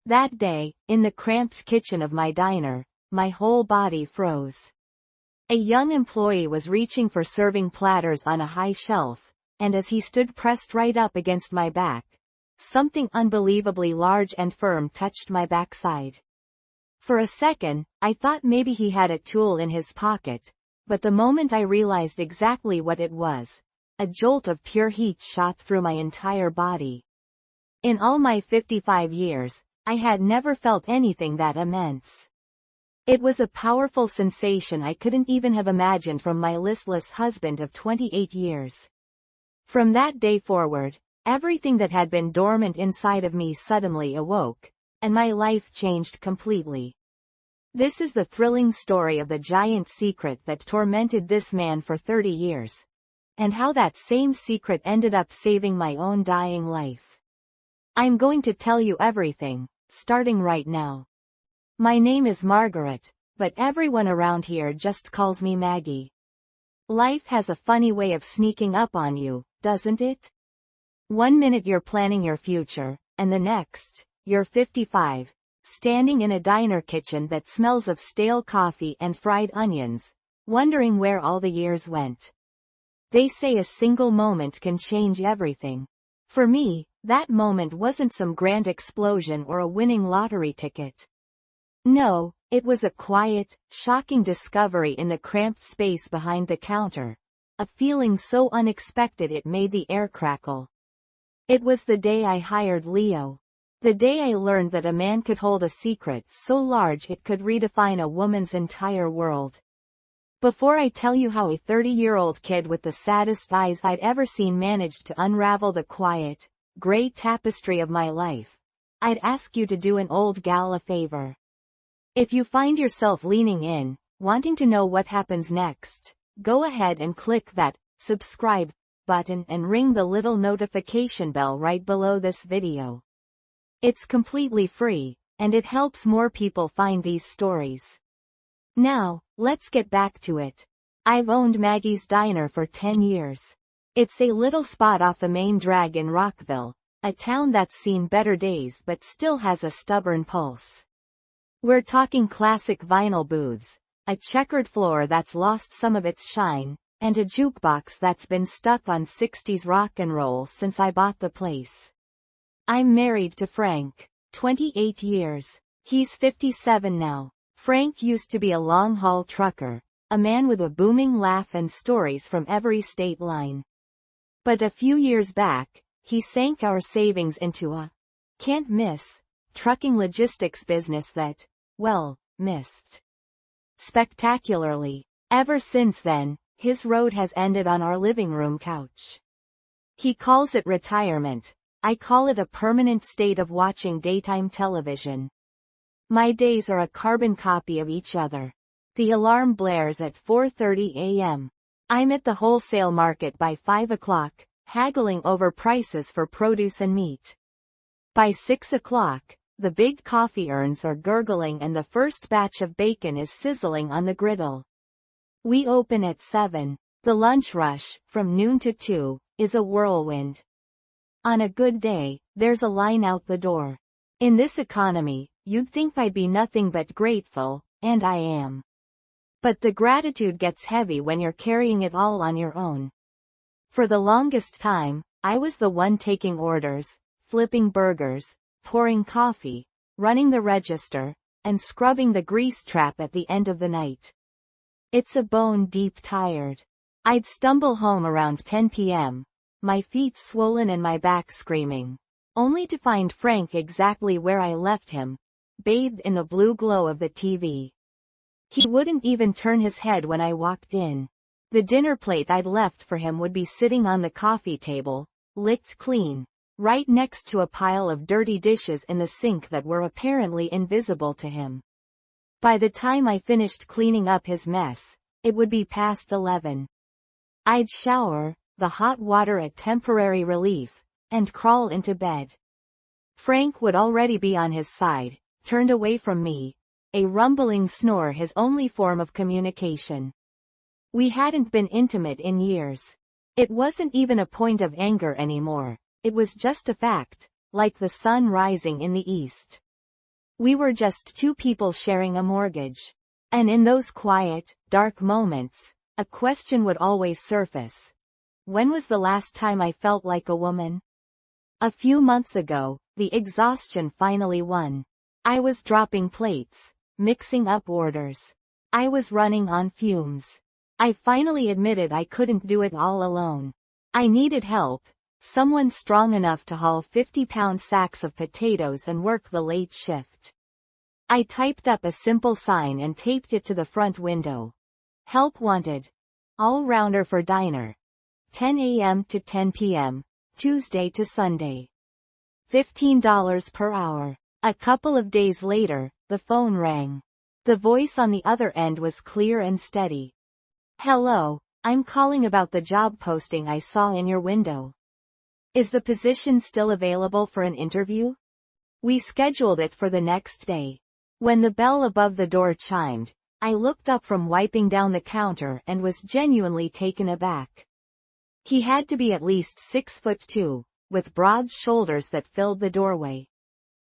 That day, in the cramped kitchen of my diner, my whole body froze. A young employee was reaching for serving platters on a high shelf, and as he stood pressed right up against my back, something unbelievably large and firm touched my backside. For a second, I thought maybe he had a tool in his pocket, but the moment I realized exactly what it was, a jolt of pure heat shot through my entire body. In all my 55 years, I had never felt anything that immense. It was a powerful sensation I couldn't even have imagined from my listless husband of 28 years. From that day forward, everything that had been dormant inside of me suddenly awoke, and my life changed completely. This is the thrilling story of the giant secret that tormented this man for 30 years. And how that same secret ended up saving my own dying life. I'm going to tell you everything, starting right now. My name is Margaret, but everyone around here just calls me Maggie. Life has a funny way of sneaking up on you, doesn't it? One minute you're planning your future, and the next, you're 55, standing in a diner kitchen that smells of stale coffee and fried onions, wondering where all the years went. They say a single moment can change everything. For me, that moment wasn't some grand explosion or a winning lottery ticket. No, it was a quiet, shocking discovery in the cramped space behind the counter. A feeling so unexpected it made the air crackle. It was the day I hired Leo. The day I learned that a man could hold a secret so large it could redefine a woman's entire world. Before I tell you how a 30-year-old kid with the saddest eyes I'd ever seen managed to unravel the quiet, gray tapestry of my life, I'd ask you to do an old gal a favor. If you find yourself leaning in, wanting to know what happens next, go ahead and click that subscribe button and ring the little notification bell right below this video. It's completely free, and it helps more people find these stories. Now, let's get back to it. I've owned Maggie's Diner for 10 years. It's a little spot off the main drag in Rockville, a town that's seen better days but still has a stubborn pulse. We're talking classic vinyl booths, a checkered floor that's lost some of its shine, and a jukebox that's been stuck on 60s rock and roll since I bought the place. I'm married to Frank, 28 years. He's 57 now. Frank used to be a long-haul trucker, a man with a booming laugh and stories from every state line. But a few years back, he sank our savings into a can't-miss trucking logistics business that, well, missed spectacularly. Ever since then, his road has ended on our living room couch. He calls it retirement. I call it a permanent state of watching daytime television. My days are a carbon copy of each other. The alarm blares at 4:30 a.m. I'm at the wholesale market by 5 o'clock, haggling over prices for produce and meat. By 6 o'clock, the big coffee urns are gurgling and the first batch of bacon is sizzling on the griddle. We open at 7. The lunch rush, from noon to 2, is a whirlwind. On a good day, there's a line out the door. In this economy, you'd think I'd be nothing but grateful, and I am. But the gratitude gets heavy when you're carrying it all on your own. For the longest time, I was the one taking orders, flipping burgers, pouring coffee, running the register, and scrubbing the grease trap at the end of the night. It's a bone-deep tired. I'd stumble home around 10 p.m., my feet swollen and my back screaming, only to find Frank exactly where I left him, bathed in the blue glow of the TV. He wouldn't even turn his head when I walked in. The dinner plate I'd left for him would be sitting on the coffee table, licked clean, right next to a pile of dirty dishes in the sink that were apparently invisible to him. By the time I finished cleaning up his mess, it would be past 11. I'd shower, the hot water a temporary relief, and crawl into bed. Frank would already be on his side, turned away from me, a rumbling snore his only form of communication. We hadn't been intimate in years. It wasn't even a point of anger anymore, it was just a fact, like the sun rising in the east. We were just two people sharing a mortgage. And in those quiet, dark moments, a question would always surface. When was the last time I felt like a woman? A few months ago, the exhaustion finally won. I was dropping plates, mixing up orders. I was running on fumes. I finally admitted I couldn't do it all alone. I needed help, someone strong enough to haul 50-pound sacks of potatoes and work the late shift. I typed up a simple sign and taped it to the front window. Help wanted. All-rounder for diner. 10 a.m. to 10 p.m., Tuesday to Sunday. $15 per hour. A couple of days later, the phone rang. The voice on the other end was clear and steady. Hello, I'm calling about the job posting I saw in your window. Is the position still available for an interview? We scheduled it for the next day. When the bell above the door chimed, I looked up from wiping down the counter and was genuinely taken aback. He had to be at least 6'2", with broad shoulders that filled the doorway.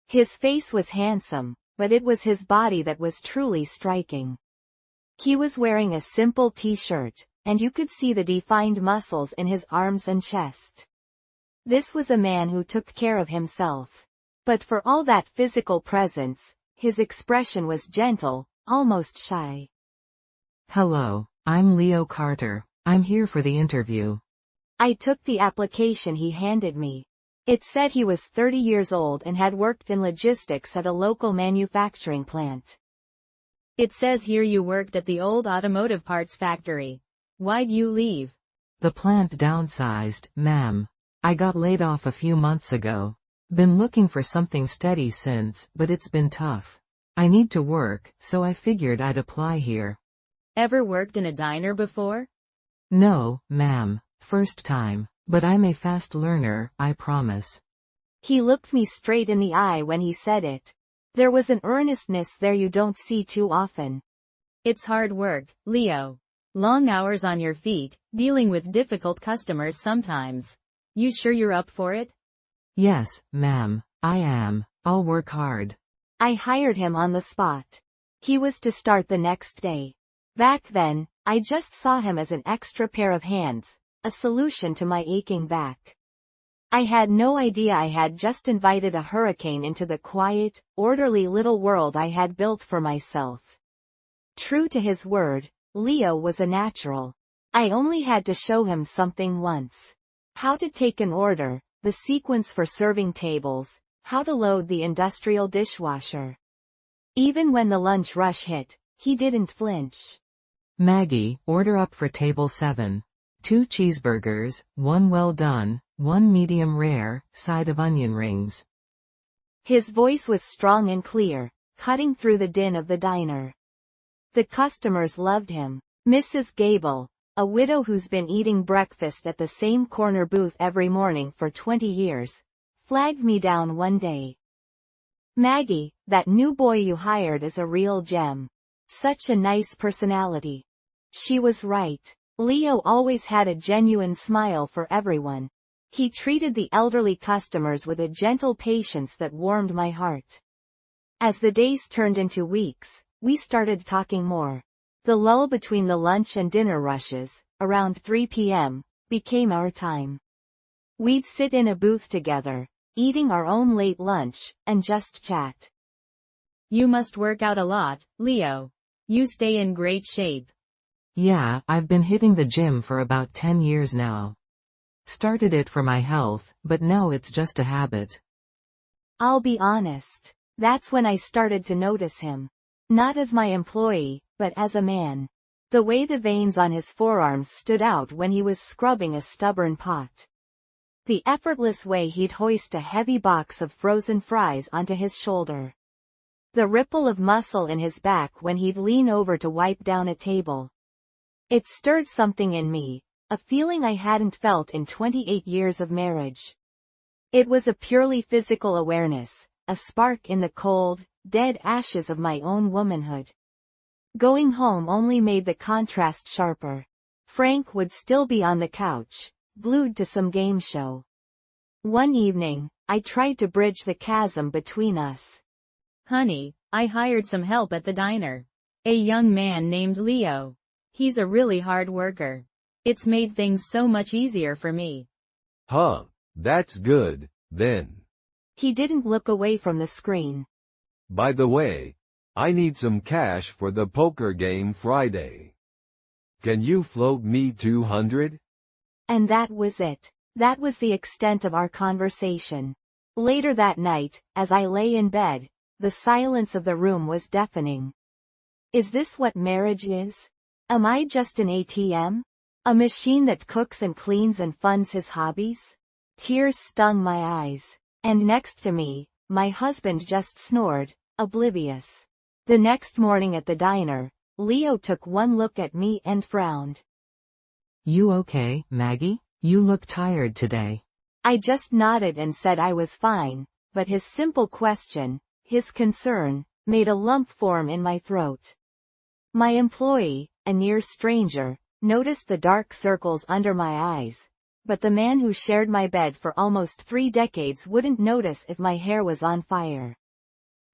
His face was handsome, but it was his body that was truly striking. He was wearing a simple t-shirt, and you could see the defined muscles in his arms and chest. This was a man who took care of himself. But for all that physical presence, his expression was gentle, almost shy. Hello, I'm Leo Carter. I'm here for the interview. I took the application he handed me. It said he was 30 years old and had worked in logistics at a local manufacturing plant. It says here you worked at the old automotive parts factory. Why'd you leave? The plant downsized, ma'am. I got laid off a few months ago. Been looking for something steady since, but it's been tough. I need to work, so I figured I'd apply here. Ever worked in a diner before? No, ma'am. First time. But I'm a fast learner, I promise. He looked me straight in the eye when he said it. There was an earnestness there you don't see too often. It's hard work, Leo. Long hours on your feet, dealing with difficult customers sometimes. You sure you're up for it? Yes, ma'am, I am. I'll work hard. I hired him on the spot. He was to start the next day. Back then, I just saw him as an extra pair of hands, a solution to my aching back. I had no idea I had just invited a hurricane into the quiet, orderly little world I had built for myself. True to his word, Leo was a natural. I only had to show him something once. How to take an order, the sequence for serving tables, how to load the industrial dishwasher. Even when the lunch rush hit, he didn't flinch. Maggie, order up for table 7. 2 cheeseburgers, 1 well done, 1 medium rare, side of onion rings. His voice was strong and clear, cutting through the din of the diner. The customers loved him. Mrs. Gable, a widow who's been eating breakfast at the same corner booth every morning for 20 years, flagged me down one day. Maggie, that new boy you hired is a real gem. Such a nice personality. She was right. Leo always had a genuine smile for everyone. He treated the elderly customers with a gentle patience that warmed my heart. As the days turned into weeks, we started talking more. The lull between the lunch and dinner rushes, around 3 p.m., became our time. We'd sit in a booth together, eating our own late lunch, and just chat. You must work out a lot, Leo. You stay in great shape. Yeah, I've been hitting the gym for about 10 years now. Started it for my health, but now it's just a habit. I'll be honest. That's when I started to notice him. Not as my employee, but as a man. The way the veins on his forearms stood out when he was scrubbing a stubborn pot. The effortless way he'd hoist a heavy box of frozen fries onto his shoulder. The ripple of muscle in his back when he'd lean over to wipe down a table. It stirred something in me, a feeling I hadn't felt in 28 years of marriage. It was a purely physical awareness, a spark in the cold, dead ashes of my own womanhood. Going home only made the contrast sharper. Frank would still be on the couch, glued to some game show. One evening, I tried to bridge the chasm between us. Honey, I hired some help at the diner. A young man named Leo. He's a really hard worker. It's made things so much easier for me. Huh, that's good, then. He didn't look away from the screen. By the way, I need some cash for the poker game Friday. Can you float me 200? And that was it. That was the extent of our conversation. Later that night, as I lay in bed, the silence of the room was deafening. Is this what marriage is? Am I just an ATM? A machine that cooks and cleans and funds his hobbies? Tears stung my eyes. And next to me, my husband just snored, oblivious. The next morning at the diner, Leo took one look at me and frowned. You okay, Maggie? You look tired today. I just nodded and said I was fine, but his simple question, his concern, made a lump form in my throat. My employee, a near stranger, noticed the dark circles under my eyes, but the man who shared my bed for almost 3 decades wouldn't notice if my hair was on fire.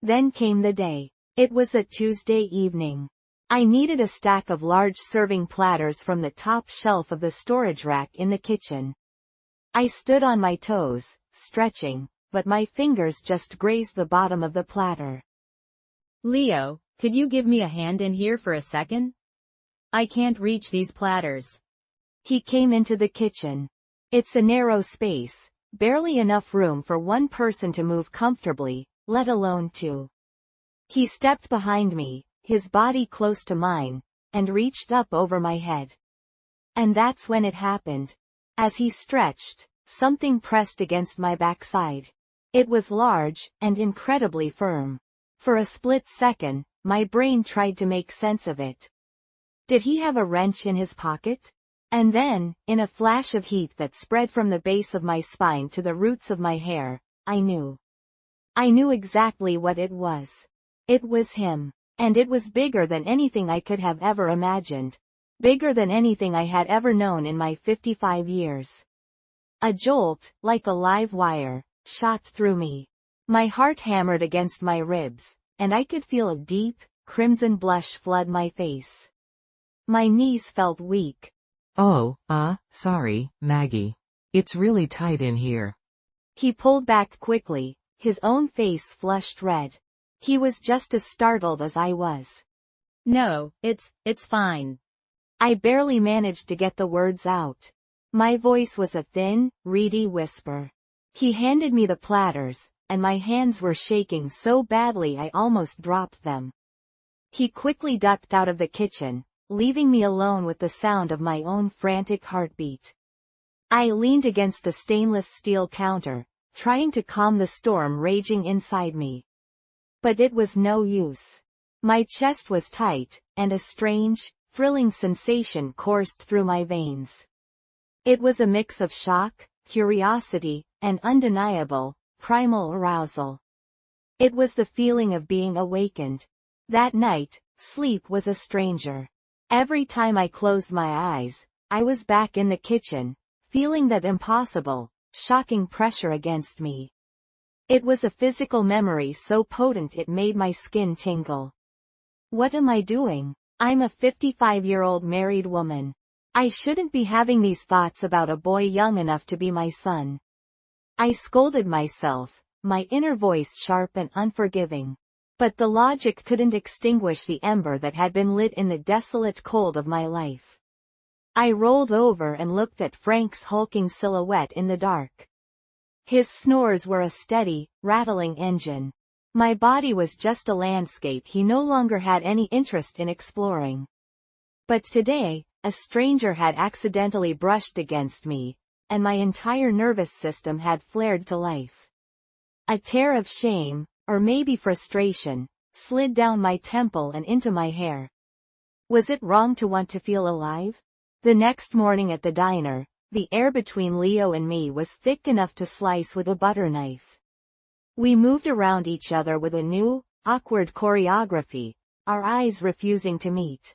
Then came the day. It was a Tuesday evening. I needed a stack of large serving platters from the top shelf of the storage rack in the kitchen. I stood on my toes, stretching, but my fingers just grazed the bottom of the platter. Leo, could you give me a hand in here for a second? I can't reach these platters. He came into the kitchen. It's a narrow space, barely enough room for one person to move comfortably, let alone two. He stepped behind me, his body close to mine, and reached up over my head. And that's when it happened. As he stretched, something pressed against my backside. It was large, and incredibly firm. For a split second, my brain tried to make sense of it. Did he have a wrench in his pocket? And then, in a flash of heat that spread from the base of my spine to the roots of my hair, I knew. I knew exactly what it was. It was him. And it was bigger than anything I could have ever imagined. Bigger than anything I had ever known in my 55 years. A jolt, like a live wire, shot through me. My heart hammered against my ribs, and I could feel a deep, crimson blush flood my face. My knees felt weak. Oh, sorry, Maggie. It's really tight in here. He pulled back quickly, his own face flushed red. He was just as startled as I was. No, it's fine. I barely managed to get the words out. My voice was a thin, reedy whisper. He handed me the platters, and my hands were shaking so badly I almost dropped them. He quickly ducked out of the kitchen, leaving me alone with the sound of my own frantic heartbeat. I leaned against the stainless steel counter, trying to calm the storm raging inside me. But it was no use. My chest was tight, and a strange, thrilling sensation coursed through my veins. It was a mix of shock, curiosity, and undeniable, primal arousal. It was the feeling of being awakened. That night, sleep was a stranger. Every time I closed my eyes, I was back in the kitchen, feeling that impossible, shocking pressure against me. It was a physical memory so potent it made my skin tingle. What am I doing? I'm a 55-year-old married woman. I shouldn't be having these thoughts about a boy young enough to be my son. I scolded myself, my inner voice sharp and unforgiving. But the logic couldn't extinguish the ember that had been lit in the desolate cold of my life. I rolled over and looked at Frank's hulking silhouette in the dark. His snores were a steady, rattling engine. My body was just a landscape he no longer had any interest in exploring. But today, a stranger had accidentally brushed against me, and my entire nervous system had flared to life. A tear of shame, or maybe frustration, slid down my temple and into my hair. Was it wrong to want to feel alive? The next morning at the diner, the air between Leo and me was thick enough to slice with a butter knife. We moved around each other with a new, awkward choreography, our eyes refusing to meet.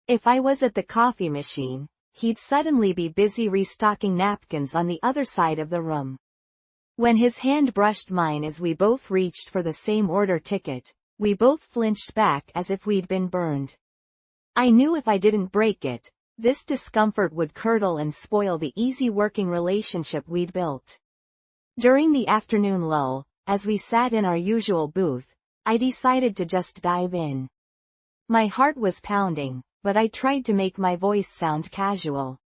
If I was at the coffee machine, he'd suddenly be busy restocking napkins on the other side of the room. When his hand brushed mine as we both reached for the same order ticket, we both flinched back as if we'd been burned. I knew if I didn't break it, this discomfort would curdle and spoil the easy working relationship we'd built. During the afternoon lull, as we sat in our usual booth, I decided to just dive in. My heart was pounding, but I tried to make my voice sound casual.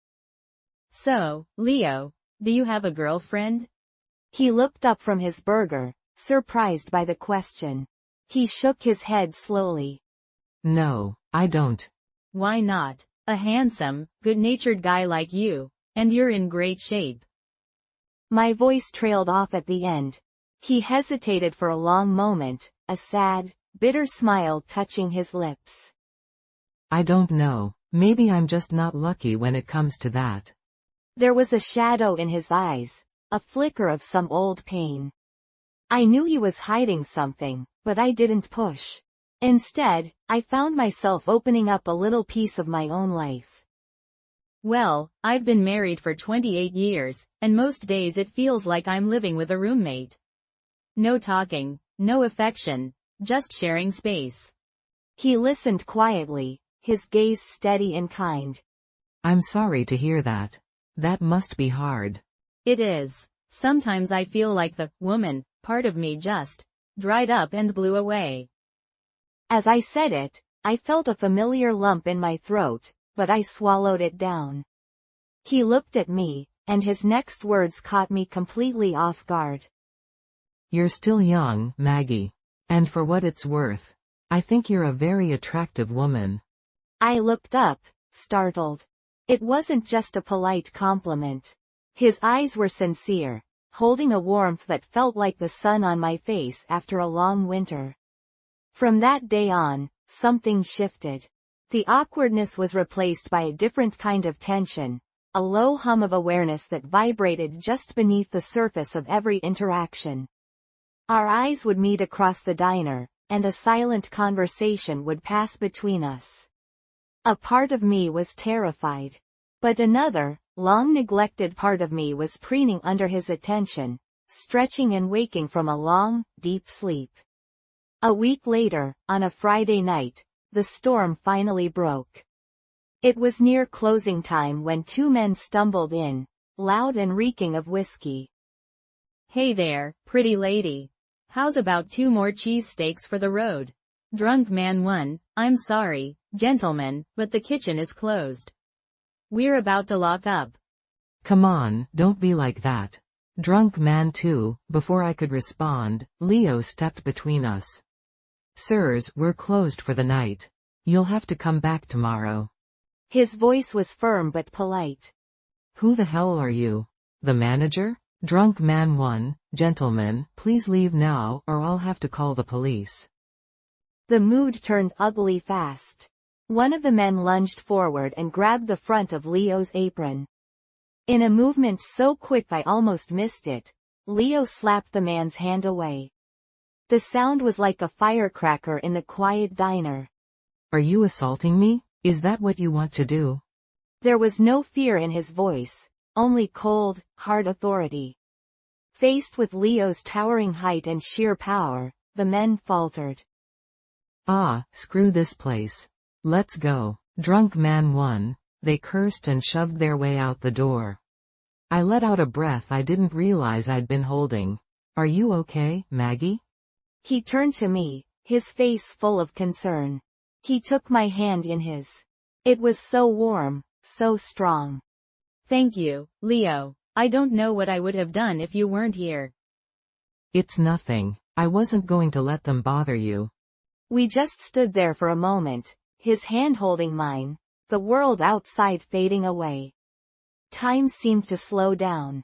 So, Leo, do you have a girlfriend? He looked up from his burger, surprised by the question. He shook his head slowly. No, I don't. Why not? A handsome, good-natured guy like you, and you're in great shape. My voice trailed off at the end. He hesitated for a long moment, a sad, bitter smile touching his lips. I don't know. Maybe I'm just not lucky when it comes to that. There was a shadow in his eyes, a flicker of some old pain. I knew he was hiding something, but I didn't push. Instead, I found myself opening up a little piece of my own life. Well, I've been married for 28 years, and most days it feels like I'm living with a roommate. No talking, no affection, just sharing space. He listened quietly, his gaze steady and kind. I'm sorry to hear that. That must be hard. It is. Sometimes I feel like the woman part of me just dried up and blew away. As I said it, I felt a familiar lump in my throat, but I swallowed it down. He looked at me, and his next words caught me completely off guard. You're still young, Maggie. And for what it's worth, I think you're a very attractive woman. I looked up, startled. It wasn't just a polite compliment. His eyes were sincere, holding a warmth that felt like the sun on my face after a long winter. From that day on, something shifted. The awkwardness was replaced by a different kind of tension, a low hum of awareness that vibrated just beneath the surface of every interaction. Our eyes would meet across the diner, and a silent conversation would pass between us. A part of me was terrified. But another, long-neglected part of me was preening under his attention, stretching and waking from a long, deep sleep. A week later, on a Friday night, the storm finally broke. It was near closing time when two men stumbled in, loud and reeking of whiskey. Hey there, pretty lady. How's about 2 more cheesesteaks for the road? Drunk man 1, I'm sorry, gentlemen, but the kitchen is closed. We're about to lock up. Come on, don't be like that. Drunk man 2, before I could respond, Leo stepped between us. Sirs, we're closed for the night. You'll have to come back tomorrow. His voice was firm but polite. Who the hell are you? The manager? Drunk man 1, gentlemen, please leave now or I'll have to call the police. The mood turned ugly fast. One of the men lunged forward and grabbed the front of Leo's apron. In a movement so quick I almost missed it, Leo slapped the man's hand away. The sound was like a firecracker in the quiet diner. Are you assaulting me? Is that what you want to do? There was no fear in his voice, only cold, hard authority. Faced with Leo's towering height and sheer power, the men faltered. Ah, screw this place. Let's go. Drunk man 1, they cursed and shoved their way out the door. I let out a breath I didn't realize I'd been holding. Are you okay, Maggie? He turned to me, his face full of concern. He took my hand in his. It was so warm, so strong. Thank you, Leo. I don't know what I would have done if you weren't here. It's nothing. I wasn't going to let them bother you. We just stood there for a moment, his hand holding mine, the world outside fading away. Time seemed to slow down.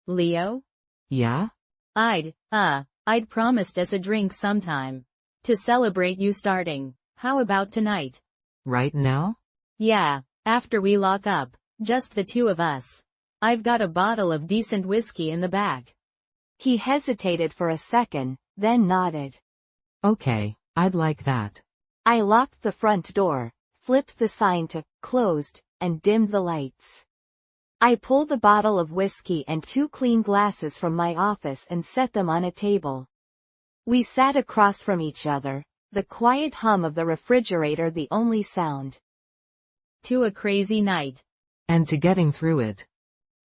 Leo? Yeah? I'd promised us a drink sometime. To celebrate you starting. How about tonight? Right now? Yeah, after we lock up. Just the two of us. I've got a bottle of decent whiskey in the back. He hesitated for a second, then nodded. Okay, I'd like that. I locked the front door, flipped the sign to closed, and dimmed the lights. I pulled the bottle of whiskey and 2 clean glasses from my office and set them on a table. We sat across from each other, the quiet hum of the refrigerator the only sound. To a crazy night. And to getting through it.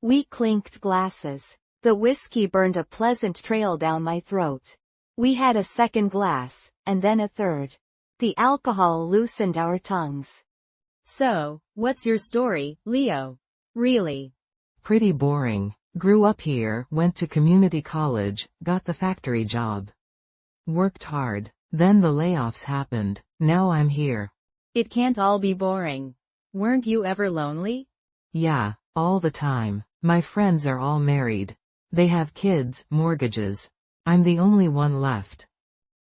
We clinked glasses. The whiskey burned a pleasant trail down my throat. We had a second glass, and then a third. The alcohol loosened our tongues. So, what's your story, Leo? Really? Pretty boring. Grew up here, went to community college, got the factory job. Worked hard. Then the layoffs happened. Now I'm here. It can't all be boring. Weren't you ever lonely? Yeah, all the time. My friends are all married. They have kids, mortgages. I'm the only one left.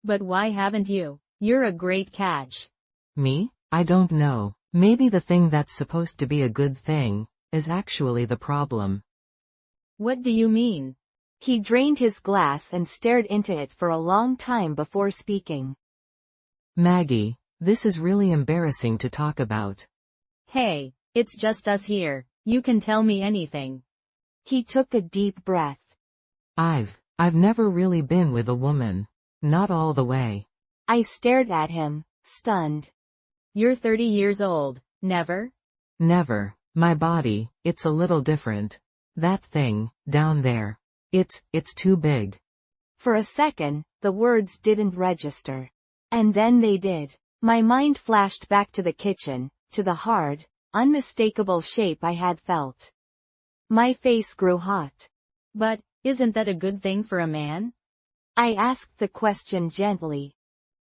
But why haven't you? You're a great catch. Me? I don't know. Maybe the thing that's supposed to be a good thing is actually the problem. What do you mean? He drained his glass and stared into it for a long time before speaking. Maggie, this is really embarrassing to talk about. Hey, it's just us here. You can tell me anything. He took a deep breath. I've never really been with a woman. Not all the way. I stared at him, stunned. You're 30 years old. Never? Never. My body, it's a little different. That thing, down there. It's too big. For a second, the words didn't register. And then they did. My mind flashed back to the kitchen, to the hard, unmistakable shape I had felt. My face grew hot. But, isn't that a good thing for a man? I asked the question gently.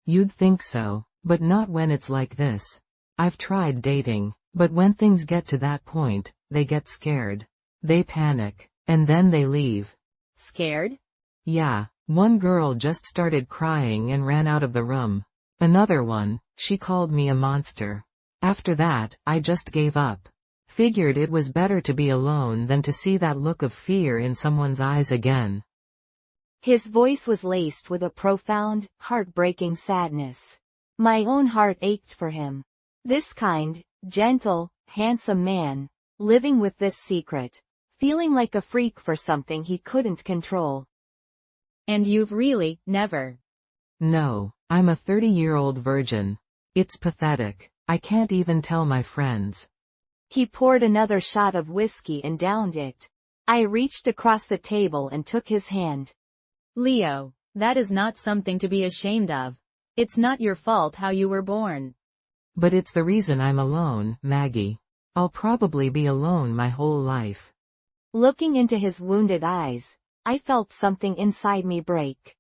You'd think so, but not when it's like this. I've tried dating, but when things get to that point, they get scared. They panic, and then they leave. Scared? Yeah, one girl just started crying and ran out of the room. Another one, she called me a monster. After that, I just gave up. Figured it was better to be alone than to see that look of fear in someone's eyes again. His voice was laced with a profound, heartbreaking sadness. My own heart ached for him. This kind, gentle, handsome man, living with this secret, feeling like a freak for something he couldn't control. And you've really, never? No, I'm a 30-year-old virgin. It's pathetic. I can't even tell my friends. He poured another shot of whiskey and downed it. I reached across the table and took his hand. Leo, that is not something to be ashamed of. It's not your fault how you were born. But it's the reason I'm alone, Maggie. I'll probably be alone my whole life. Looking into his wounded eyes, I felt something inside me break.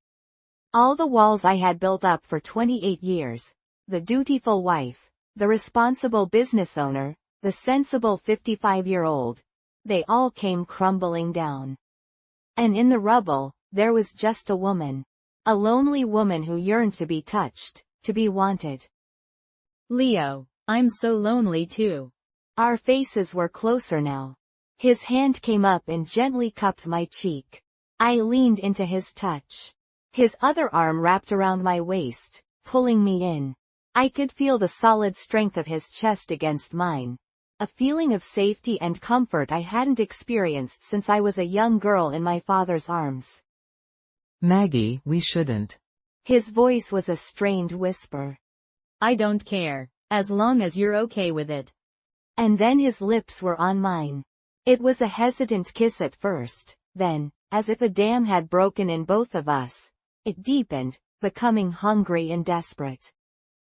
All the walls I had built up for 28 years, the dutiful wife, the responsible business owner, the sensible 55-year-old, they all came crumbling down. And in the rubble, there was just a woman. A lonely woman who yearned to be touched, to be wanted. Leo, I'm so lonely too. Our faces were closer now. His hand came up and gently cupped my cheek. I leaned into his touch. His other arm wrapped around my waist, pulling me in. I could feel the solid strength of his chest against mine. A feeling of safety and comfort I hadn't experienced since I was a young girl in my father's arms. Maggie, we shouldn't. His voice was a strained whisper. I don't care, as long as you're okay with it. And then his lips were on mine. It was a hesitant kiss at first, then, as if a dam had broken in both of us, it deepened, becoming hungry and desperate.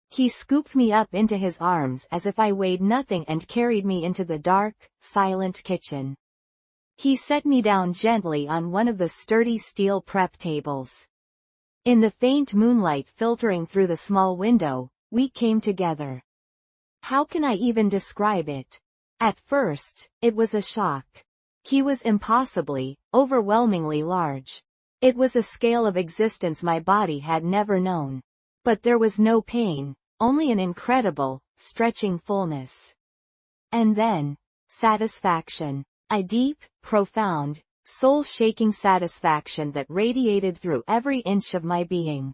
He scooped me up into his arms as if I weighed nothing and carried me into the dark, silent kitchen. He set me down gently on one of the sturdy steel prep tables. In the faint moonlight filtering through the small window, we came together. How can I even describe it? At first, it was a shock. He was impossibly, overwhelmingly large. It was a scale of existence my body had never known. But there was no pain, only an incredible, stretching fullness. And then, satisfaction. A deep, profound, soul-shaking satisfaction that radiated through every inch of my being.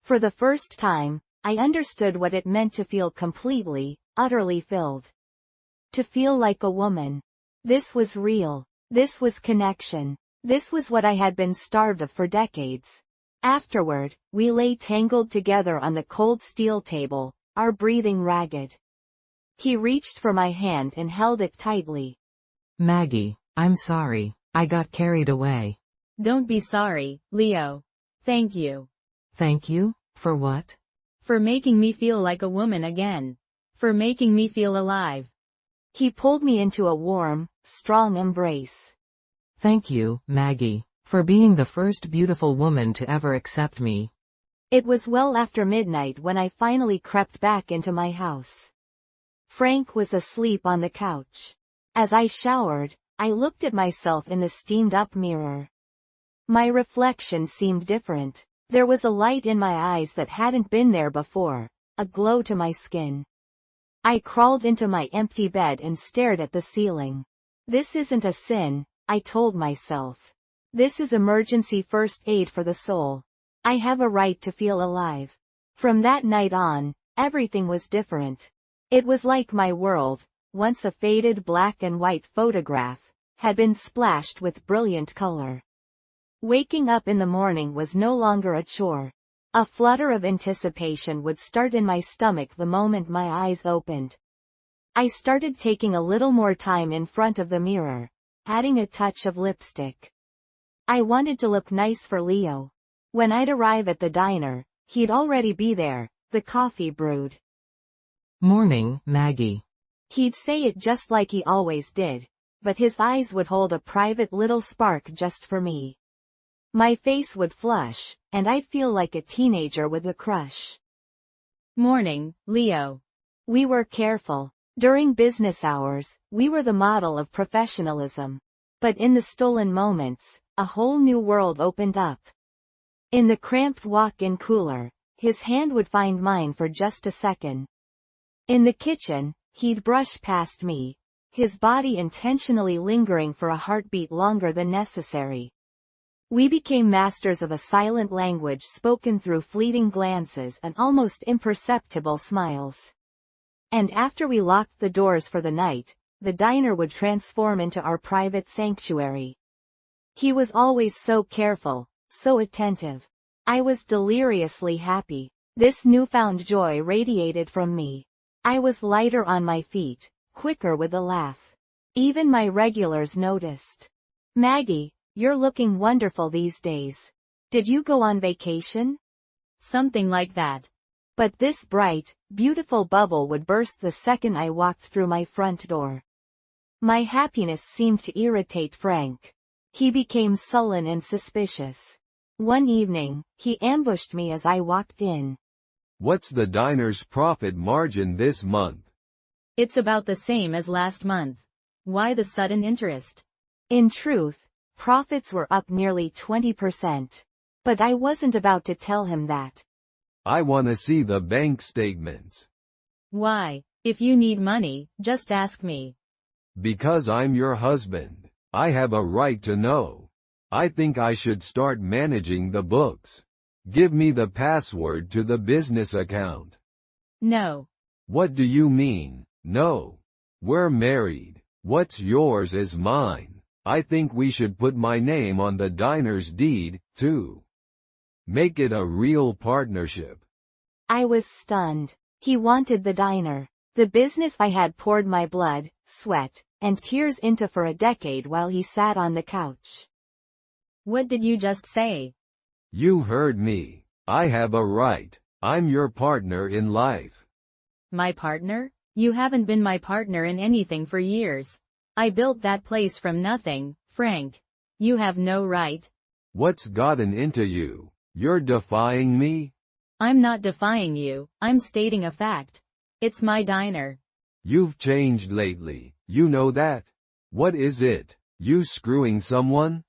For the first time, I understood what it meant to feel completely, utterly filled. To feel like a woman. This was real. This was connection. This was what I had been starved of for decades. Afterward, we lay tangled together on the cold steel table, our breathing ragged. He reached for my hand and held it tightly. Maggie, I'm sorry, I got carried away. Don't be sorry, Leo. Thank you. Thank you? For what? For making me feel like a woman again. For making me feel alive. He pulled me into a warm, strong embrace. Thank you, Maggie, for being the first beautiful woman to ever accept me. It was well after midnight when I finally crept back into my house. Frank was asleep on the couch. As I showered, I looked at myself in the steamed-up mirror. My reflection seemed different. There was a light in my eyes that hadn't been there before, a glow to my skin. I crawled into my empty bed and stared at the ceiling. This isn't a sin, I told myself. This is emergency first aid for the soul. I have a right to feel alive. From that night on, everything was different. It was like my world, once a faded black and white photograph, had been splashed with brilliant color. Waking up in the morning was no longer a chore. A flutter of anticipation would start in my stomach the moment my eyes opened. I started taking a little more time in front of the mirror, adding a touch of lipstick. I wanted to look nice for Leo. When I'd arrive at the diner, he'd already be there, the coffee brewed. Morning, Maggie. He'd say it just like he always did, but his eyes would hold a private little spark just for me. My face would flush, and I'd feel like a teenager with a crush. Morning, Leo. We were careful. During business hours, we were the model of professionalism. But in the stolen moments, a whole new world opened up. In the cramped walk-in cooler, his hand would find mine for just a second. In the kitchen, he'd brush past me, his body intentionally lingering for a heartbeat longer than necessary. We became masters of a silent language spoken through fleeting glances and almost imperceptible smiles. And after we locked the doors for the night, the diner would transform into our private sanctuary. He was always so careful, so attentive. I was deliriously happy. This newfound joy radiated from me. I was lighter on my feet, quicker with a laugh. Even my regulars noticed. Maggie, you're looking wonderful these days. Did you go on vacation? Something like that. But this bright, beautiful bubble would burst the second I walked through my front door. My happiness seemed to irritate Frank. He became sullen and suspicious. One evening, he ambushed me as I walked in. What's the diner's profit margin this month? It's about the same as last month. Why the sudden interest? In truth, profits were up nearly 20%. But I wasn't about to tell him that. I want to see the bank statements. Why? If you need money, just ask me. Because I'm your husband. I have a right to know. I think I should start managing the books. Give me the password to the business account. No. What do you mean, no? We're married. What's yours is mine. I think we should put my name on the diner's deed, too. Make it a real partnership. I was stunned. He wanted the diner. The business I had poured my blood, sweat, and tears into for a decade while he sat on the couch. What did you just say? You heard me. I have a right. I'm your partner in life. My partner? You haven't been my partner in anything for years. I built that place from nothing, Frank. You have no right. What's gotten into you? You're defying me? I'm not defying you, I'm stating a fact. It's my diner. You've changed lately, you know that? What is it? You screwing someone?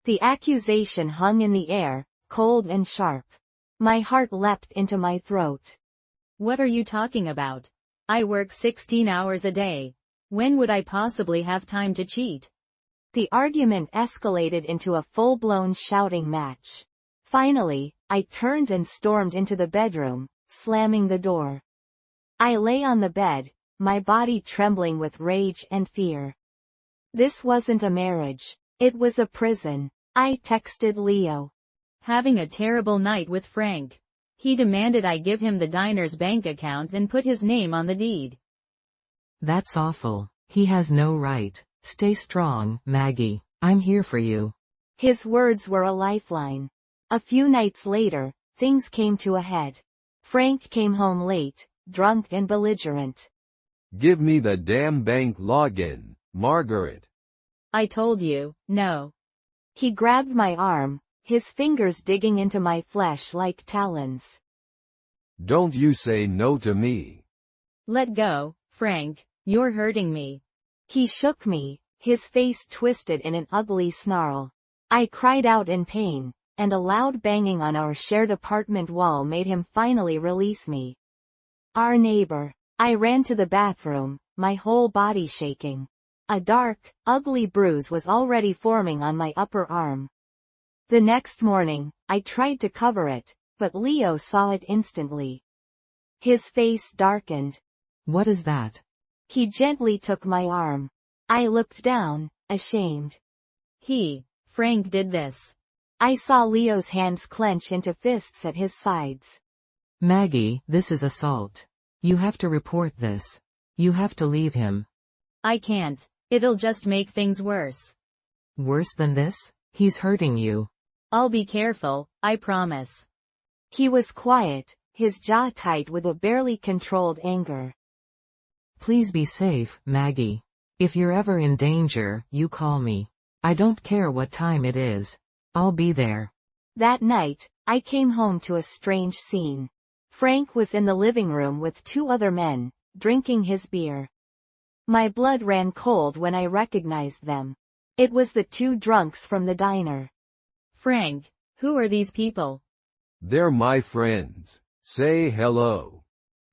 The accusation hung in the air, cold and sharp. My heart leapt into my throat. What are you talking about? I work 16 hours a day. When would I possibly have time to cheat? The argument escalated into a full-blown shouting match. Finally, I turned and stormed into the bedroom, slamming the door. I lay on the bed, my body trembling with rage and fear. This wasn't a marriage. It was a prison. I texted Leo. Having a terrible night with Frank. He demanded I give him the diner's bank account and put his name on the deed. That's awful. He has no right. Stay strong, Maggie. I'm here for you. His words were a lifeline. A few nights later, things came to a head. Frank came home late, drunk and belligerent. Give me the damn bank login, Margaret. I told you, no. He grabbed my arm, his fingers digging into my flesh like talons. Don't you say no to me. Let go, Frank, you're hurting me. He shook me, his face twisted in an ugly snarl. I cried out in pain, and a loud banging on our shared apartment wall made him finally release me. Our neighbor. I ran to the bathroom, my whole body shaking. A dark, ugly bruise was already forming on my upper arm. The next morning, I tried to cover it, but Leo saw it instantly. His face darkened. What is that? He gently took my arm. I looked down, ashamed. Frank did this. I saw Leo's hands clench into fists at his sides. Maggie, this is assault. You have to report this. You have to leave him. I can't. It'll just make things worse. Worse than this? He's hurting you. I'll be careful, I promise. He was quiet, his jaw tight with a barely controlled anger. Please be safe, Maggie. If you're ever in danger, you call me. I don't care what time it is. I'll be there. That night, I came home to a strange scene. Frank was in the living room with two other men, drinking his beer. My blood ran cold when I recognized them. It was the two drunks from the diner. Frank, who are these people? They're my friends. Say hello.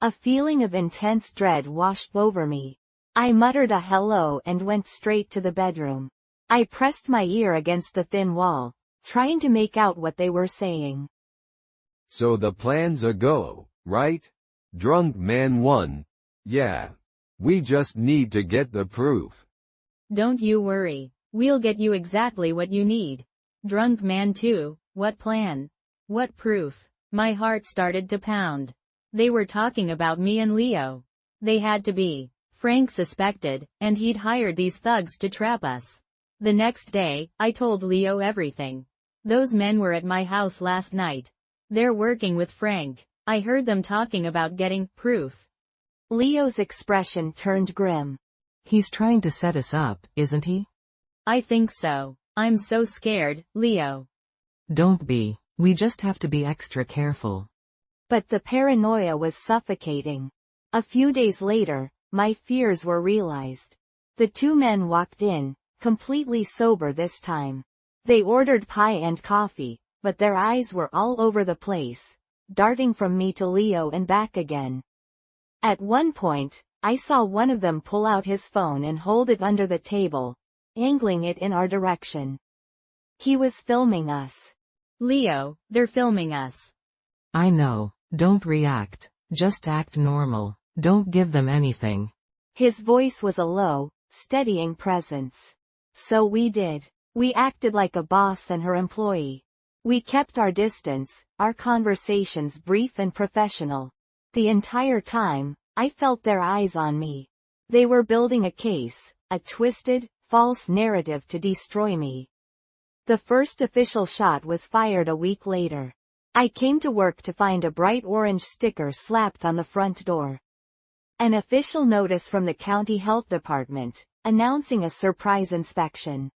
A feeling of intense dread washed over me. I muttered a hello and went straight to the bedroom. I pressed my ear against the thin wall, trying to make out what they were saying. So the plan's a go, right? Drunk man 1. Yeah. We just need to get the proof. Don't you worry. We'll get you exactly what you need. Drunk man 2, what plan? What proof? My heart started to pound. They were talking about me and Leo. They had to be. Frank suspected, and he'd hired these thugs to trap us. The next day, I told Leo everything. Those men were at my house last night. They're working with Frank. I heard them talking about getting proof. Leo's expression turned grim. He's trying to set us up, isn't he? I think so. I'm so scared, Leo. Don't be. We just have to be extra careful. But the paranoia was suffocating. A few days later, my fears were realized. The two men walked in, completely sober this time. They ordered pie and coffee, but their eyes were all over the place, darting from me to Leo and back again. At one point, I saw one of them pull out his phone and hold it under the table, angling it in our direction. He was filming us. Leo, they're filming us. I know. Don't react. Just act normal. Don't give them anything. His voice was a low, steadying presence. So we did. We acted like a boss and her employee. We kept our distance, our conversations brief and professional. The entire time, I felt their eyes on me. They were building a case, a twisted, false narrative to destroy me. The first official shot was fired a week later. I came to work to find a bright orange sticker slapped on the front door. An official notice from the county health department, announcing a surprise inspection.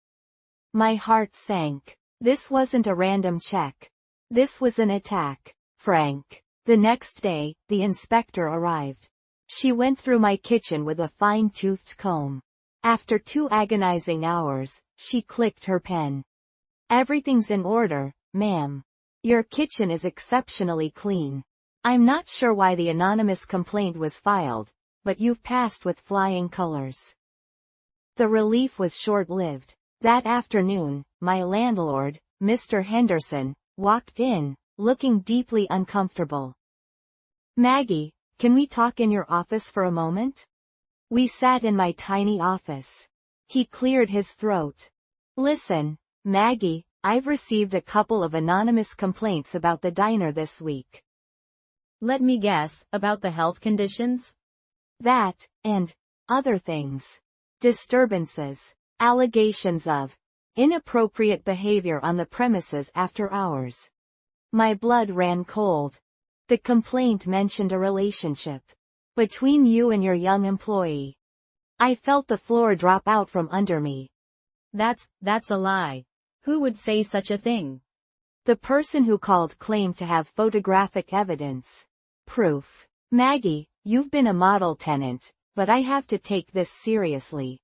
My heart sank. This wasn't a random check. This was an attack. Frank. The next day, the inspector arrived. She went through my kitchen with a fine-toothed comb. After 2 agonizing hours, she clicked her pen. Everything's in order, ma'am. Your kitchen is exceptionally clean. I'm not sure why the anonymous complaint was filed, but you've passed with flying colors. The relief was short-lived. That afternoon, my landlord, Mr. Henderson, walked in, looking deeply uncomfortable. Maggie, can we talk in your office for a moment? We sat in my tiny office. He cleared his throat. Listen, Maggie, I've received a couple of anonymous complaints about the diner this week. Let me guess, about the health conditions? That, and other things. Disturbances. Allegations of inappropriate behavior on the premises after hours. My blood ran cold. The complaint mentioned a relationship between you and your young employee. I felt the floor drop out from under me. That's a lie. Who would say such a thing? The person who called claimed to have photographic evidence. Proof. Maggie, you've been a model tenant, but I have to take this seriously.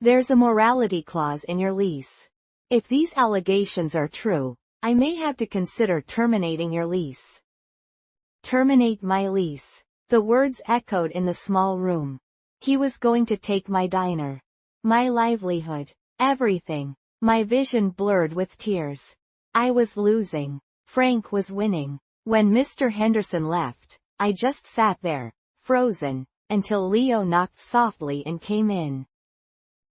There's a morality clause in your lease. If these allegations are true, I may have to consider terminating your lease. Terminate my lease. The words echoed in the small room. He was going to take my diner. My livelihood. Everything. My vision blurred with tears. I was losing. Frank was winning. When Mr. Henderson left, I just sat there, frozen, until Leo knocked softly and came in.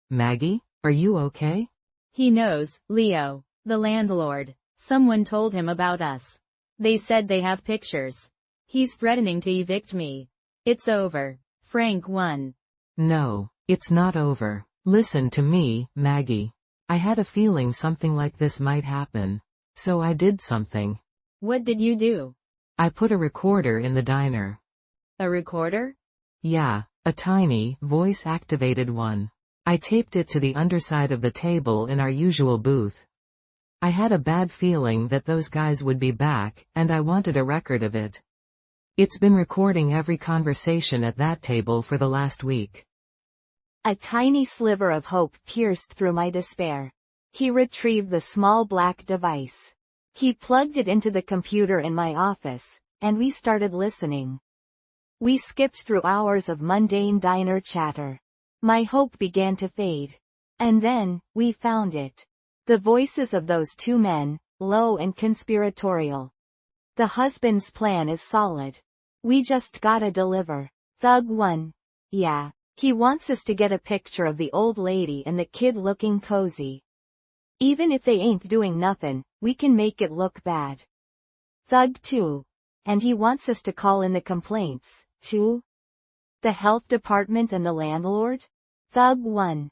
Maggie, are you okay? He knows, Leo, the landlord. Someone told him about us. They said they have pictures. He's threatening to evict me. It's over. Frank won. No, it's not over. Listen to me, Maggie. I had a feeling something like this might happen. So I did something. What did you do? I put a recorder in the diner. A recorder? Yeah, a tiny, voice-activated one. I taped it to the underside of the table in our usual booth. I had a bad feeling that those guys would be back, and I wanted a record of it. It's been recording every conversation at that table for the last week. A tiny sliver of hope pierced through my despair. He retrieved the small black device. He plugged it into the computer in my office, and we started listening. We skipped through hours of mundane diner chatter. My hope began to fade. And then, we found it. The voices of those two men, low and conspiratorial. The husband's plan is solid. We just gotta deliver. Thug 1. Yeah. He wants us to get a picture of the old lady and the kid looking cozy. Even if they ain't doing nothing, we can make it look bad. Thug 2. And he wants us to call in the complaints, too? The health department and the landlord? Thug 1.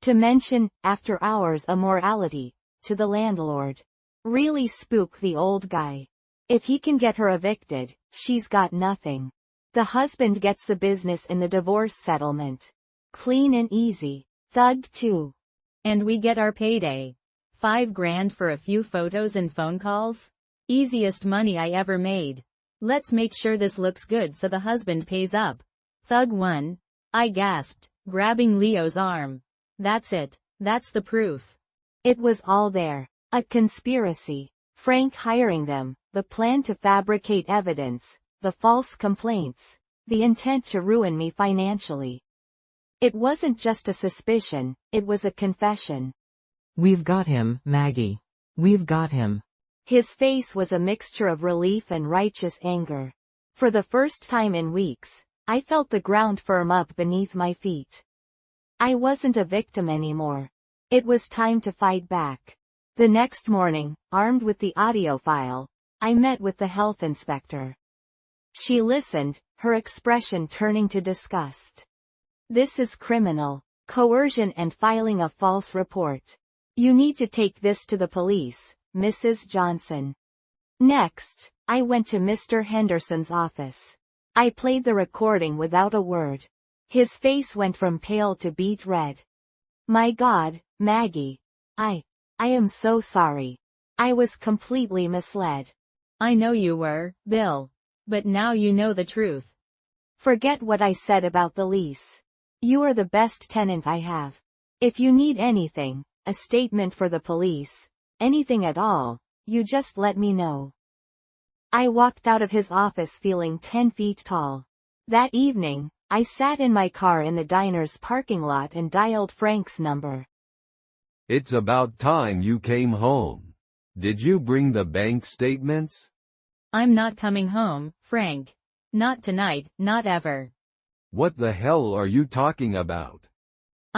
To mention, after hours immorality, to the landlord. Really spook the old guy. If he can get her evicted, she's got nothing. The husband gets the business in the divorce settlement. Clean and easy. Thug 2. And we get our payday. $5,000 for a few photos and phone calls? Easiest money I ever made. Let's make sure this looks good so the husband pays up. Thug 1. I gasped, grabbing Leo's arm. That's it. That's the proof. It was all there. A conspiracy. Frank hiring them, the plan to fabricate evidence, the false complaints, the intent to ruin me financially. It wasn't just a suspicion, it was a confession. We've got him, Maggie. We've got him. His face was a mixture of relief and righteous anger. For the first time in weeks, I felt the ground firm up beneath my feet. I wasn't a victim anymore. It was time to fight back. The next morning, armed with the audio file, I met with the health inspector. She listened, her expression turning to disgust. This is criminal. Coercion and filing a false report. You need to take this to the police, Mrs. Johnson. Next, I went to Mr. Henderson's office. I played the recording without a word. His face went from pale to beet red. My God, Maggie. I am so sorry. I was completely misled. I know you were, Bill. But now you know the truth. Forget what I said about the lease. You are the best tenant I have. If you need anything, a statement for the police, anything at all, you just let me know. I walked out of his office feeling 10 feet tall. That evening, I sat in my car in the diner's parking lot and dialed Frank's number. It's about time you came home. Did you bring the bank statements? I'm not coming home, Frank. Not tonight, not ever. What the hell are you talking about?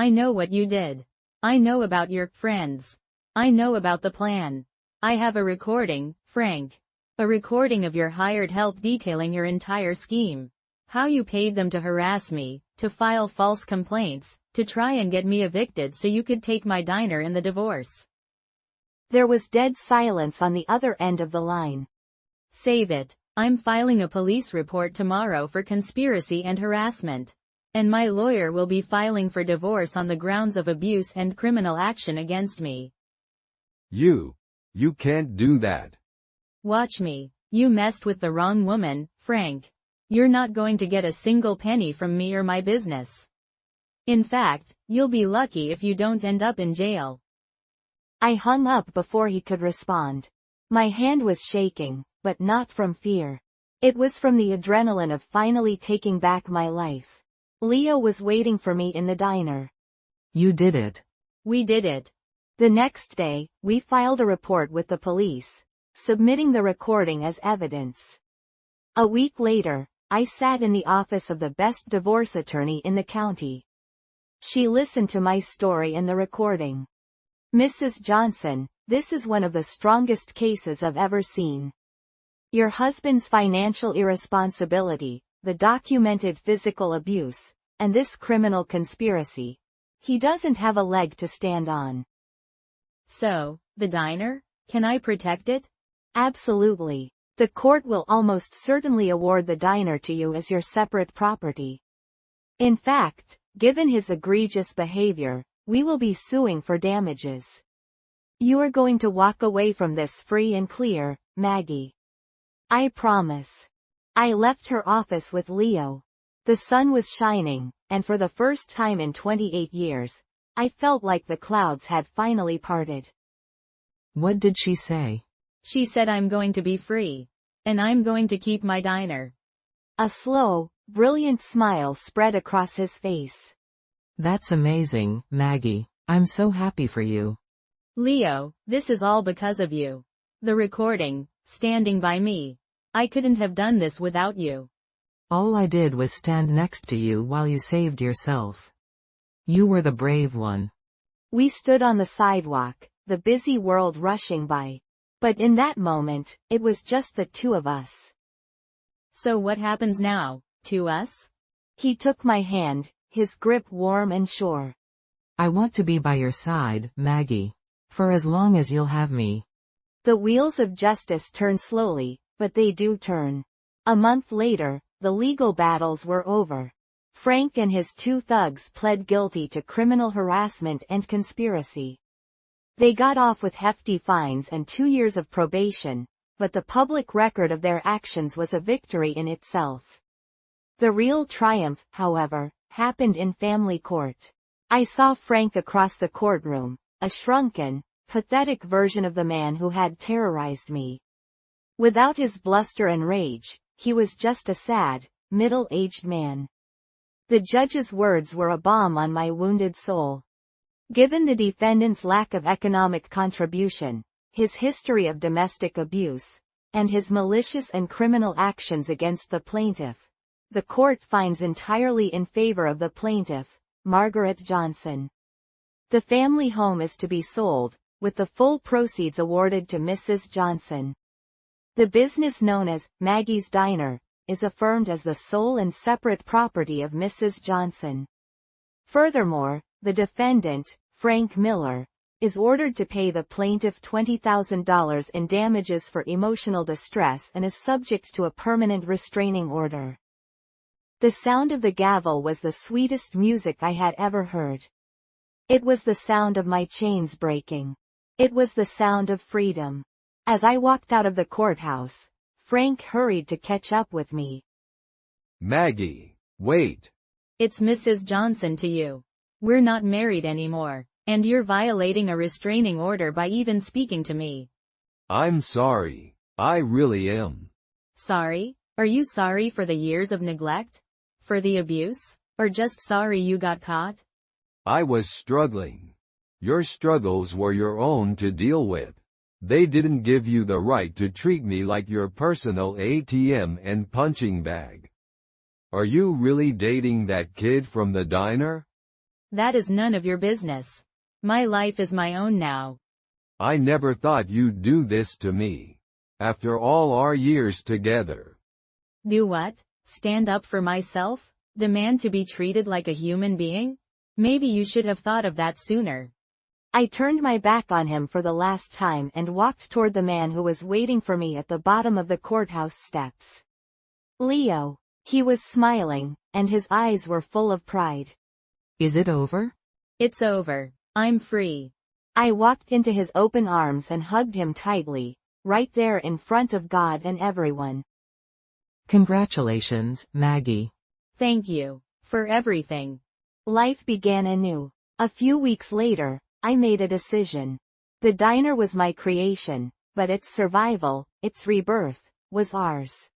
I know what you did. I know about your friends. I know about the plan. I have a recording, Frank. A recording of your hired help detailing your entire scheme. How you paid them to harass me, to file false complaints, to try and get me evicted so you could take my diner in the divorce. There was dead silence on the other end of the line. Save it. I'm filing a police report tomorrow for conspiracy and harassment. And my lawyer will be filing for divorce on the grounds of abuse and criminal action against me. You can't do that. Watch me. You messed with the wrong woman, Frank. You're not going to get a single penny from me or my business. In fact, you'll be lucky if you don't end up in jail. I hung up before he could respond. My hand was shaking, but not from fear. It was from the adrenaline of finally taking back my life. Leo was waiting for me in the diner. You did it. We did it. The next day, we filed a report with the police, submitting the recording as evidence. A week later, I sat in the office of the best divorce attorney in the county. She listened to my story and the recording. Mrs. Johnson, this is one of the strongest cases I've ever seen. Your husband's financial irresponsibility, the documented physical abuse, and this criminal conspiracy. He doesn't have a leg to stand on. So, the diner? Can I protect it? Absolutely. The court will almost certainly award the diner to you as your separate property. In fact, given his egregious behavior, we will be suing for damages. You are going to walk away from this free and clear, Maggie. I promise. I left her office with Leo. The sun was shining, and for the first time in 28 years, I felt like the clouds had finally parted. What did she say? She said I'm going to be free. And I'm going to keep my diner. A slow, brilliant smile spread across his face. That's amazing, Maggie. I'm so happy for you. Leo, this is all because of you. The recording, standing by me. I couldn't have done this without you. All I did was stand next to you while you saved yourself. You were the brave one. We stood on the sidewalk, the busy world rushing by. But in that moment, it was just the two of us. So what happens now, to us? He took my hand, his grip warm and sure. I want to be by your side, Maggie. For as long as you'll have me. The wheels of justice turn slowly, but they do turn. A month later, the legal battles were over. Frank and his two thugs pled guilty to criminal harassment and conspiracy. They got off with hefty fines and 2 years of probation, but the public record of their actions was a victory in itself. The real triumph, however, happened in family court. I saw Frank across the courtroom, a shrunken, pathetic version of the man who had terrorized me. Without his bluster and rage, he was just a sad, middle-aged man. The judge's words were a balm on my wounded soul. Given the defendant's lack of economic contribution, his history of domestic abuse, and his malicious and criminal actions against the plaintiff, the court finds entirely in favor of the plaintiff, Margaret Johnson. The family home is to be sold, with the full proceeds awarded to Mrs. Johnson. The business known as Maggie's Diner is affirmed as the sole and separate property of Mrs. Johnson. Furthermore, the defendant, Frank Miller, is ordered to pay the plaintiff $20,000 in damages for emotional distress and is subject to a permanent restraining order. The sound of the gavel was the sweetest music I had ever heard. It was the sound of my chains breaking. It was the sound of freedom. As I walked out of the courthouse, Frank hurried to catch up with me. Maggie, wait. It's Mrs. Johnson to you. We're not married anymore, and you're violating a restraining order by even speaking to me. I'm sorry. I really am. Sorry? Are you sorry for the years of neglect? For the abuse? Or just sorry you got caught? I was struggling. Your struggles were your own to deal with. They didn't give you the right to treat me like your personal ATM and punching bag. Are you really dating that kid from the diner? That is none of your business. My life is my own now. I never thought you'd do this to me. After all our years together. Do what? Stand up for myself? Demand to be treated like a human being? Maybe you should have thought of that sooner. I turned my back on him for the last time and walked toward the man who was waiting for me at the bottom of the courthouse steps. Leo. He was smiling, and his eyes were full of pride. Is it over? It's over. I'm free. I walked into his open arms and hugged him tightly, right there in front of God and everyone. Congratulations, Maggie. Thank you. For everything. Life began anew. A few weeks later, I made a decision. The diner was my creation, but its survival, its rebirth, was ours.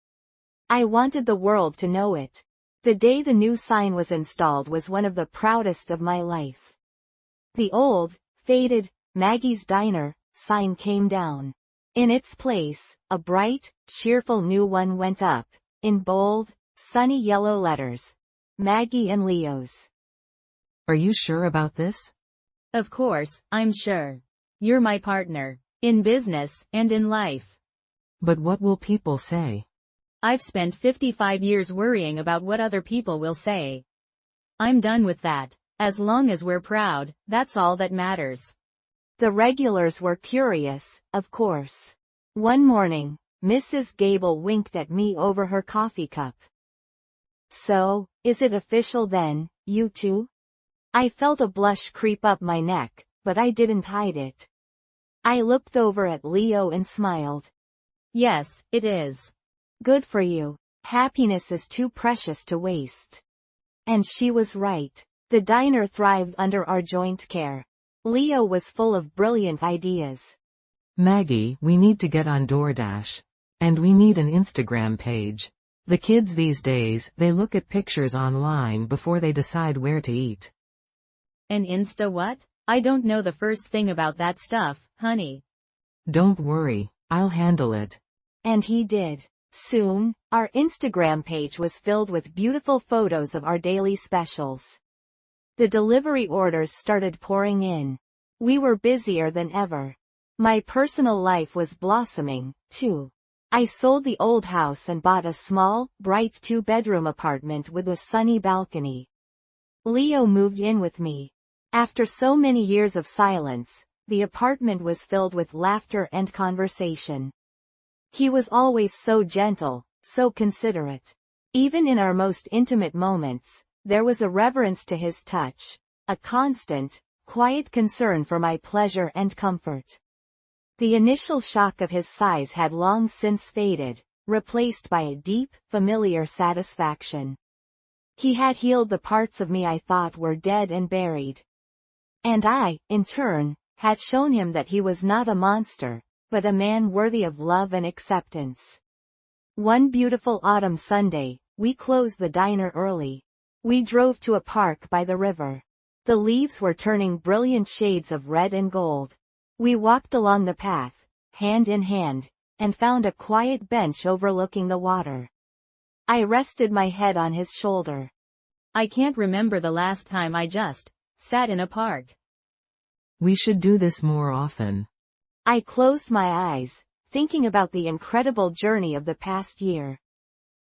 I wanted the world to know it. The day the new sign was installed was one of the proudest of my life. The old, faded, Maggie's Diner sign came down. In its place, a bright, cheerful new one went up, in bold, sunny yellow letters. Maggie and Leo's. Are you sure about this? Of course, I'm sure. You're my partner. In business, and in life. But what will people say? I've spent 55 years worrying about what other people will say. I'm done with that. As long as we're proud, that's all that matters. The regulars were curious, of course. One morning, Mrs. Gable winked at me over her coffee cup. So, is it official then, you two? I felt a blush creep up my neck, but I didn't hide it. I looked over at Leo and smiled. Yes, it is. Good for you. Happiness is too precious to waste. And she was right. The diner thrived under our joint care. Leo was full of brilliant ideas. Maggie, we need to get on DoorDash. And we need an Instagram page. The kids these days, they look at pictures online before they decide where to eat. An Insta what? I don't know the first thing about that stuff, honey. Don't worry, I'll handle it. And he did. Soon, our Instagram page was filled with beautiful photos of our daily specials. The delivery orders started pouring in. We were busier than ever. My personal life was blossoming, too. I sold the old house and bought a small, bright 2-bedroom apartment with a sunny balcony. Leo moved in with me. After so many years of silence, the apartment was filled with laughter and conversation. He was always so gentle, so considerate. Even in our most intimate moments, there was a reverence to his touch, a constant, quiet concern for my pleasure and comfort. The initial shock of his size had long since faded, replaced by a deep, familiar satisfaction. He had healed the parts of me I thought were dead and buried. And I, in turn, had shown him that he was not a monster, but a man worthy of love and acceptance. One beautiful autumn Sunday, we closed the diner early. We drove to a park by the river. The leaves were turning brilliant shades of red and gold. We walked along the path, hand in hand, and found a quiet bench overlooking the water. I rested my head on his shoulder. I can't remember the last time I just sat in a park. We should do this more often. I closed my eyes, thinking about the incredible journey of the past year.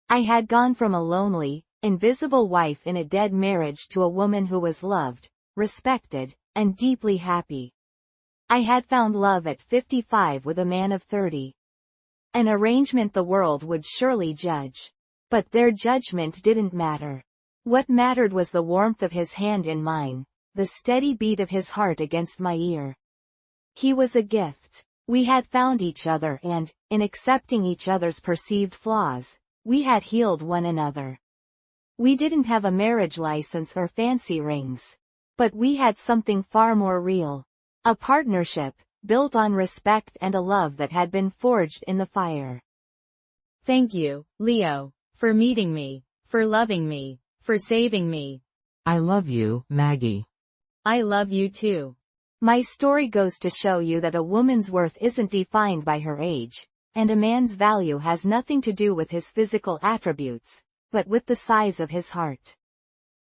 I had gone from a lonely, invisible wife in a dead marriage to a woman who was loved, respected, and deeply happy. I had found love at 55 with a man of 30. An arrangement the world would surely judge. But their judgment didn't matter. What mattered was the warmth of his hand in mine, the steady beat of his heart against my ear. He was a gift. We had found each other and, in accepting each other's perceived flaws, we had healed one another. We didn't have a marriage license or fancy rings. But we had something far more real. A partnership, built on respect and a love that had been forged in the fire. Thank you, Leo, for meeting me, for loving me, for saving me. I love you, Maggie. I love you too. My story goes to show you that a woman's worth isn't defined by her age, and a man's value has nothing to do with his physical attributes, but with the size of his heart.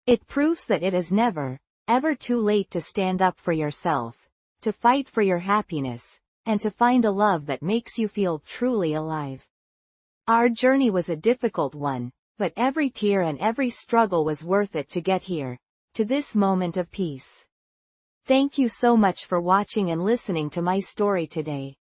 It proves that it is never, ever too late to stand up for yourself, to fight for your happiness, and to find a love that makes you feel truly alive. Our journey was a difficult one, but every tear and every struggle was worth it to get here, to this moment of peace. Thank you so much for watching and listening to my story today.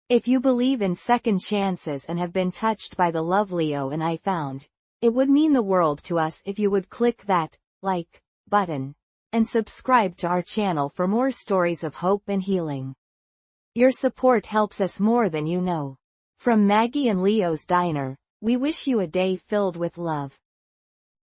If you believe in second chances and have been touched by the love Leo and I found, it would mean the world to us if you would click that like button and subscribe to our channel for more stories of hope and healing. Your support helps us more than you know. From Maggie and Leo's Diner, we wish you a day filled with love.